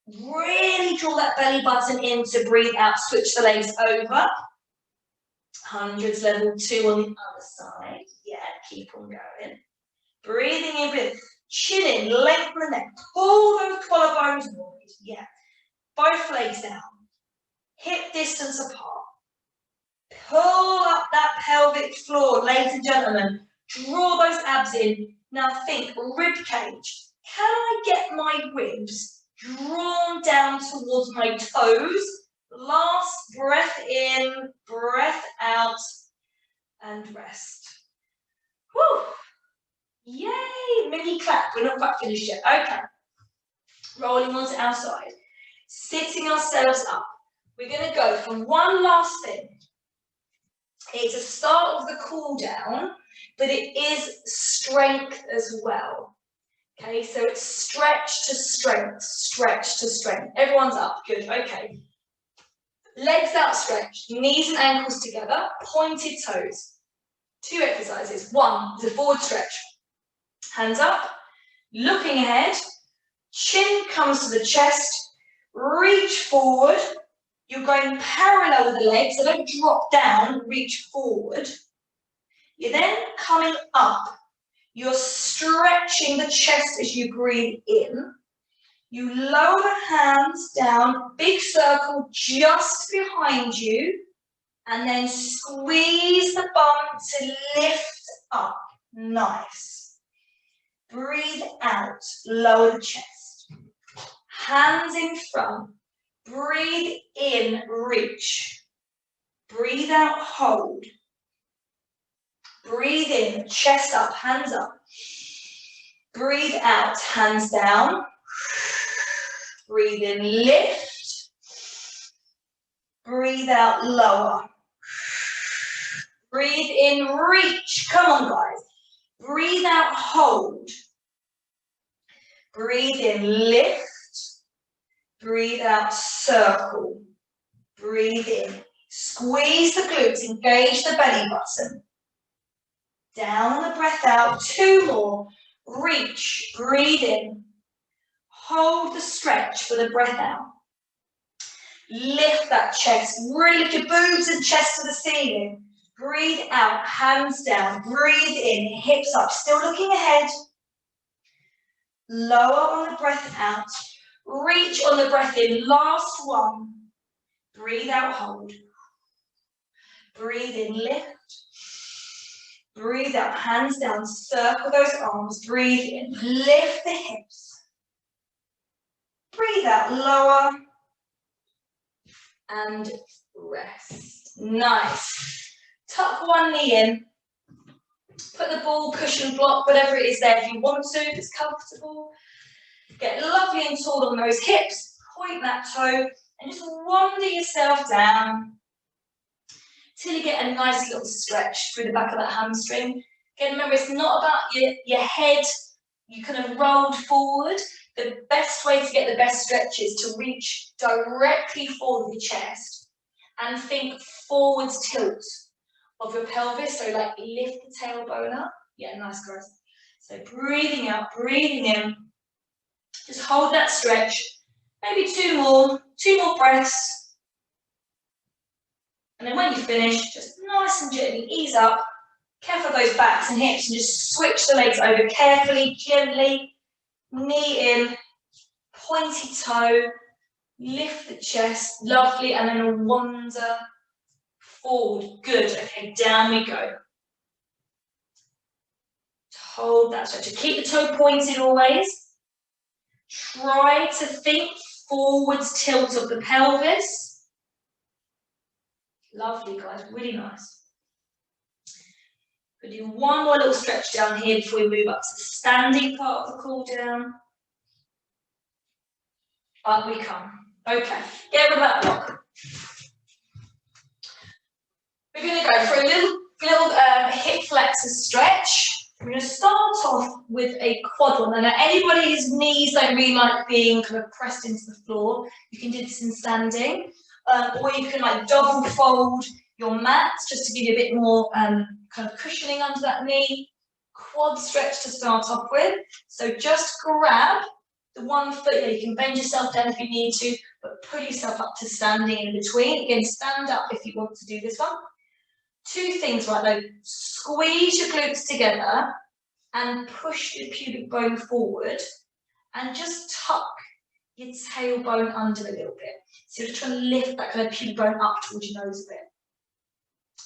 Really draw that belly button in to breathe out. Switch the legs over. Hundreds, level 2 on the other side. Yeah, keep on going. Breathing in, breathing. Chin in, lengthen the neck. Pull those collarbones wide. Yeah. Both legs down. Hip distance apart. Pull up that pelvic floor, ladies and gentlemen. Draw those abs in. Now think, rib cage. Can I get my ribs drawn down towards my toes? Last breath in, breath out, and rest. Whew. Yay! Mini clap. We're not quite finished yet. Okay. Rolling onto our side. Sitting ourselves up. We're going to go from one last thing. It's a start of the cool down, but it is strength as well. Okay, so it's stretch to strength, stretch to strength. Everyone's up, good, okay. Legs outstretched, knees and ankles together, pointed toes. 2 exercises. 1 is a forward stretch. Hands up, looking ahead, chin comes to the chest, reach forward. You're going parallel with the legs, so don't drop down, reach forward. You're then coming up. You're stretching the chest as you breathe in. You lower the hands down, big circle just behind you, and then squeeze the bum to lift up. Nice. Breathe out, lower the chest. Hands in front. Breathe in, reach. Breathe out, hold. Breathe in, chest up, hands up. Breathe out, hands down. Breathe in, lift. Breathe out, lower. Breathe in, reach. Come on, guys. Breathe out, hold. Breathe in, lift. Breathe out, circle. Breathe in. Squeeze the glutes, engage the belly button. Down on the breath out, 2 more. Reach, breathe in. Hold the stretch for the breath out. Lift that chest, really lift your boobs and chest to the ceiling. Breathe out, hands down, breathe in, hips up, still looking ahead. Lower on the breath out. Reach on the breath in, last one. Breathe out, hold. Breathe in, lift. Breathe out, hands down, circle those arms. Breathe in, lift the hips. Breathe out, lower. And rest. Nice. Tuck one knee in. Put the ball, cushion, block, whatever it is there if you want to, if it's comfortable. Get lovely and tall on those hips. Point that toe and just wander yourself down till you get a nice little stretch through the back of that hamstring. Again, remember, it's not about your head. You kind of rolled forward. The best way to get the best stretch is to reach directly forward with your chest and think forwards tilt of your pelvis. So like lift the tailbone up. Yeah, nice, guys. So breathing out, breathing in. Just hold that stretch. Maybe 2 more breaths. And then when you finish, just nice and gently ease up. Careful of those backs and hips and just switch the legs over carefully, gently. Knee in, pointy toe, lift the chest, lovely, and then wander forward. Good, okay, down we go. Hold that stretch. Keep the toe pointed always. Try to think forwards tilt of the pelvis. Lovely, guys, really nice. We'll do one more little stretch down here before we move up to the standing part of the cool down. Up we come. Okay, get rid of that block. We're going to go for a little hip flexor stretch. We're going to start off with a quad one. Now, anybody whose knees don't really like being kind of pressed into the floor, you can do this in standing. Or you can like double fold your mats just to give you a bit more kind of cushioning under that knee. Quad stretch to start off with. So just grab the one foot. Yeah, you can bend yourself down if you need to, but pull yourself up to standing in between. Again, stand up if you want to do this one. Two things right though. Squeeze your glutes together and push your pubic bone forward and just tuck your tailbone under a little bit. So you're just trying to lift that kind of pubic bone up towards your nose a bit.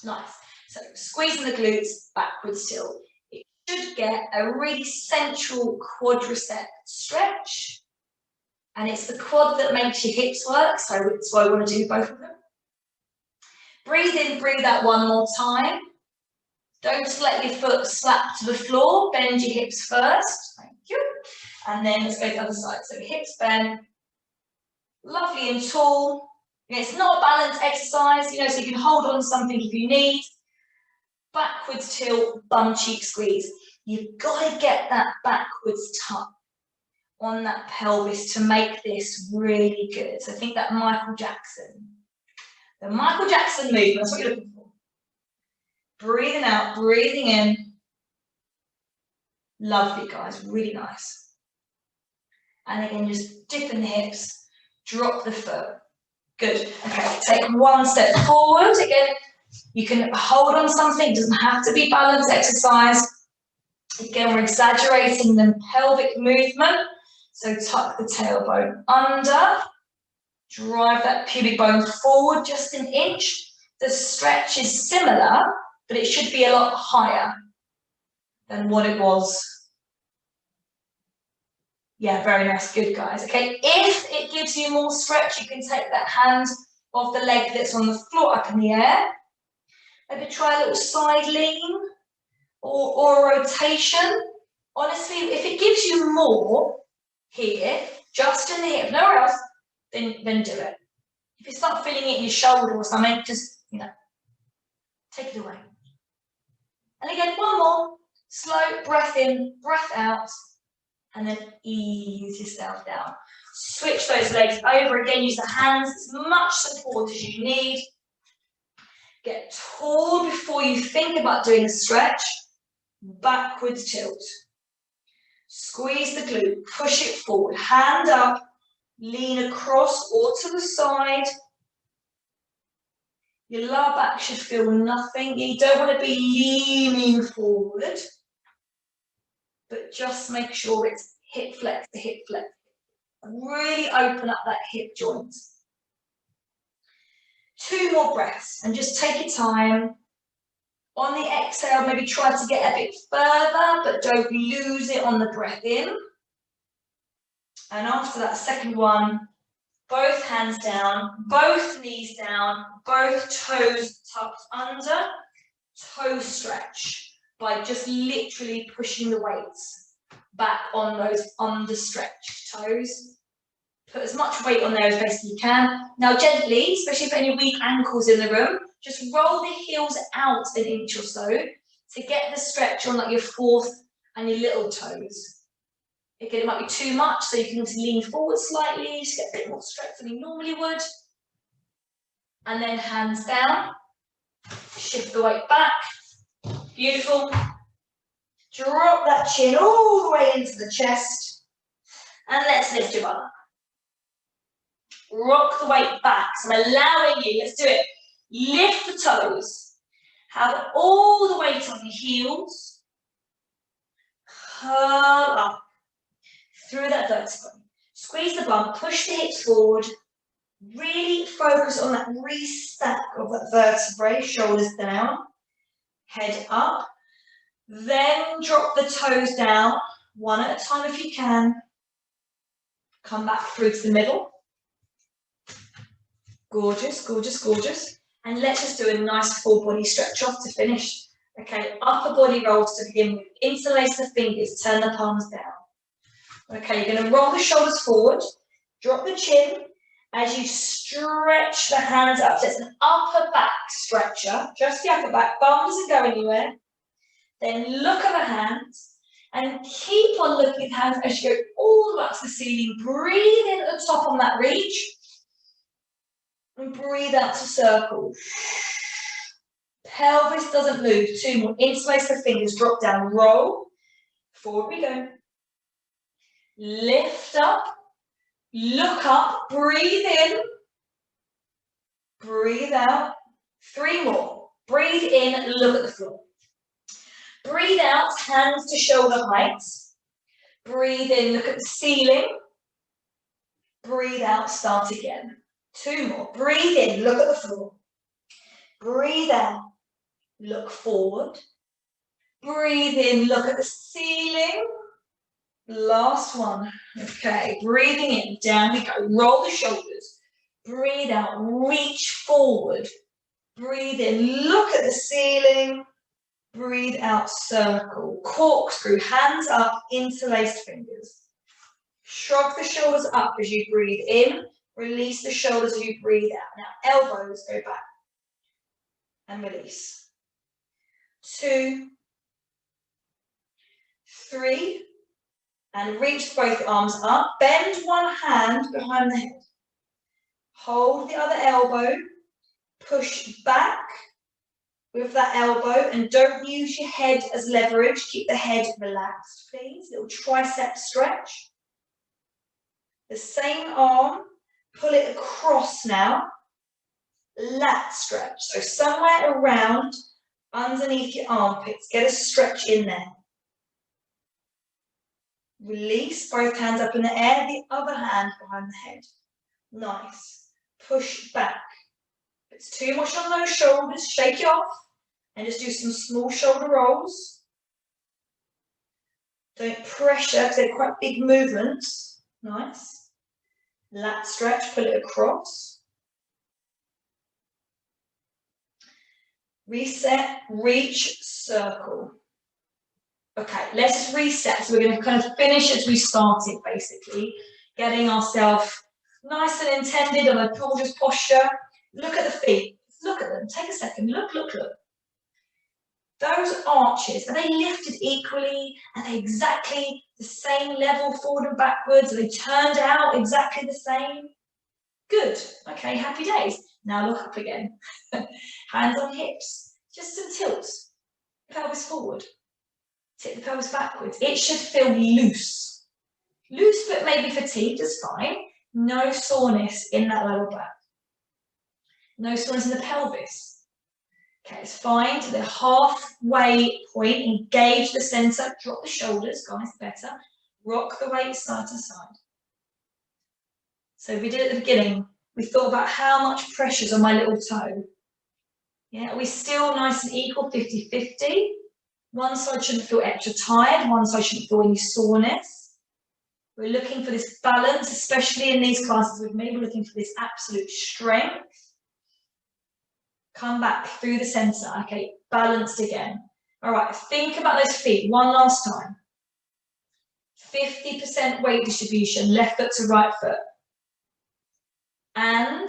Nice. So squeezing the glutes, backwards tilt. It should get a really central quadricep stretch. And it's the quad that makes your hips work, so that's why I want to do both of them. Breathe in, breathe out one more time. Don't just let your foot slap to the floor, bend your hips first. Thank you. And then let's go to the other side. So hips bend, lovely and tall. It's not a balance exercise, you know, so you can hold on to something if you need. Backwards tilt, bum cheek squeeze. You've got to get that backwards tuck on that pelvis to make this really good. So think that Michael Jackson. The Michael Jackson movement, that's what you're looking for. Breathing out, breathing in. Lovely, guys, really nice. And again, just dipping the hips, drop the foot. Good. Okay, take one step forward. Again, you can hold on something, it doesn't have to be balance exercise. Again, we're exaggerating the pelvic movement. So tuck the tailbone under, drive that pubic bone forward just an inch. The stretch is similar, but it should be a lot higher than what it was. Yeah, very nice, good guys. Okay, if it gives you more stretch, you can take that hand off the leg that's on the floor up in the air. Maybe try a little side lean or a rotation. Honestly, if it gives you more here, just in the hip, nowhere else, then do it. If you start feeling it in your shoulder or something, just, you know, take it away. And again, one more. Slow breath in, breath out, and then ease yourself down. Switch those legs over. Again, use the hands, as much support as you need. Get tall before you think about doing a stretch. Backwards tilt. Squeeze the glute, push it forward, hand up, lean across or to the side. Your lower back should feel nothing. You don't want to be leaning forward, but just make sure it's hip flex to hip flex. Really open up that hip joint. 2 more breaths and just take your time. On the exhale, maybe try to get a bit further, but don't lose it on the breath in. And after that second one, both hands down, both knees down, both toes tucked under, toe stretch by just literally pushing the weights back on those under-stretched toes. Put as much weight on there as best you can. Now gently, especially for any weak ankles in the room, just roll the heels out an inch or so to get the stretch on like your fourth and your little toes. Again, it might be too much, so you can just lean forward slightly, just get a bit more stretch than you normally would. And then hands down, shift the weight back. Beautiful. Drop that chin all the way into the chest. And let's lift your bum up. Rock the weight back. So I'm allowing you, let's do it. Lift the toes. Have all the weight on your heels. Curl up through that vertebra. Squeeze the bum, push the hips forward. Really focus on that restack of that vertebrae, shoulders down, head up. Then drop the toes down, one at a time if you can. Come back through to the middle. Gorgeous, gorgeous, gorgeous. And let's just do a nice full body stretch off to finish. Okay, upper body rolls to begin with. Interlace the fingers, turn the palms down. Okay, you're going to roll the shoulders forward, drop the chin as you stretch the hands up. So it's an upper back stretcher, just the upper back, bum doesn't go anywhere. Then look at the hands and keep on looking at the hands as you go all the way up to the ceiling. Breathe in at the top on that reach and breathe out to circle. Pelvis doesn't move. 2 more. Interlace the fingers, drop down, roll. Forward we go. Lift up, look up, breathe in, breathe out. 3 more. Breathe in, look at the floor. Breathe out, hands to shoulder height. Breathe in, look at the ceiling. Breathe out, start again. 2 more. Breathe in, look at the floor. Breathe out, look forward. Breathe in, look at the ceiling. Last one. Okay, breathing in, down we go. Roll the shoulders. Breathe out, reach forward. Breathe in, look at the ceiling. Breathe out, circle. Corkscrew, hands up, interlaced fingers. Shrug the shoulders up as you breathe in. Release the shoulders as you breathe out. Now, elbows go back. And release. 2, 3. And reach both arms up. Bend one hand behind the head. Hold the other elbow. Push back with that elbow. And don't use your head as leverage. Keep the head relaxed, please. Little tricep stretch. The same arm. Pull it across now. Lat stretch. So somewhere around, underneath your armpits. Get a stretch in there. Release, both hands up in the air, the other hand behind the head. Nice. Push back. If it's too much on those shoulders, shake it off and just do some small shoulder rolls. Don't pressure because they're quite big movements. Nice. Lat stretch, pull it across. Reset, reach, circle. Okay, let's just reset. So we're going to kind of finish as we started, basically. Getting ourselves nice and intended on a gorgeous posture. Look at the feet. Look at them. Take a second. Look, look, look. Those arches, are they lifted equally? Are they exactly the same level forward and backwards? Are they turned out exactly the same? Good. Okay, happy days. Now look up again. Hands on hips. Just some tilts. Pelvis forward. Tip the pelvis backwards. It should feel loose. Loose but maybe fatigued is fine. No soreness in that lower back. No soreness in the pelvis. Okay, it's fine to the halfway point. Engage the center. Drop the shoulders, guys, better. Rock the weight side to side. So we did it at the beginning. We thought about how much pressure's on my little toe. Yeah, are we still nice and equal, 50-50? One side shouldn't feel extra tired, one side shouldn't feel any soreness. We're looking for this balance, especially in these classes with me, we're looking for this absolute strength. Come back through the center, okay, balanced again. All right, think about those feet one last time. 50% weight distribution, left foot to right foot. And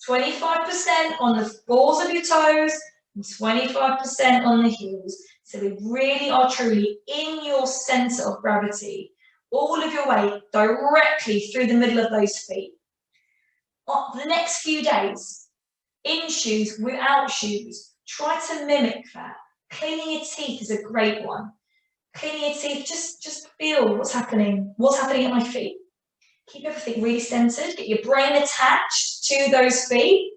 25% on the balls of your toes, and 25% on the heels. So we really are truly in your center of gravity. All of your weight directly through the middle of those feet. On the next few days, in shoes, without shoes, try to mimic that. Cleaning your teeth is a great one. Cleaning your teeth, just feel what's happening at my feet. Keep everything really centered, get your brain attached to those feet.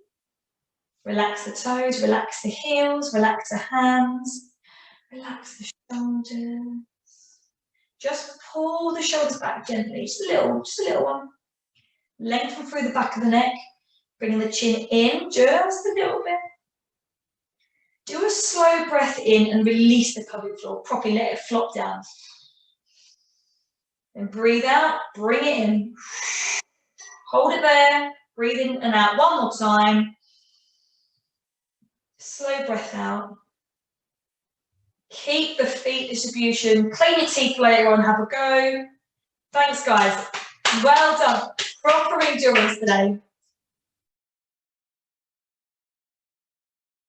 Relax the toes, relax the heels, relax the hands. Relax the shoulders. Just pull the shoulders back gently, just a little one. Lengthen through the back of the neck, bringing the chin in just a little bit. Do a slow breath in and release the pelvic floor, properly let it flop down. Then breathe out, bring it in. Hold it there, breathe in and out one more time. Slow breath out. Keep the feet distribution. Clean your teeth later on, have a go. Thanks, guys. Well done. Proper endurance today.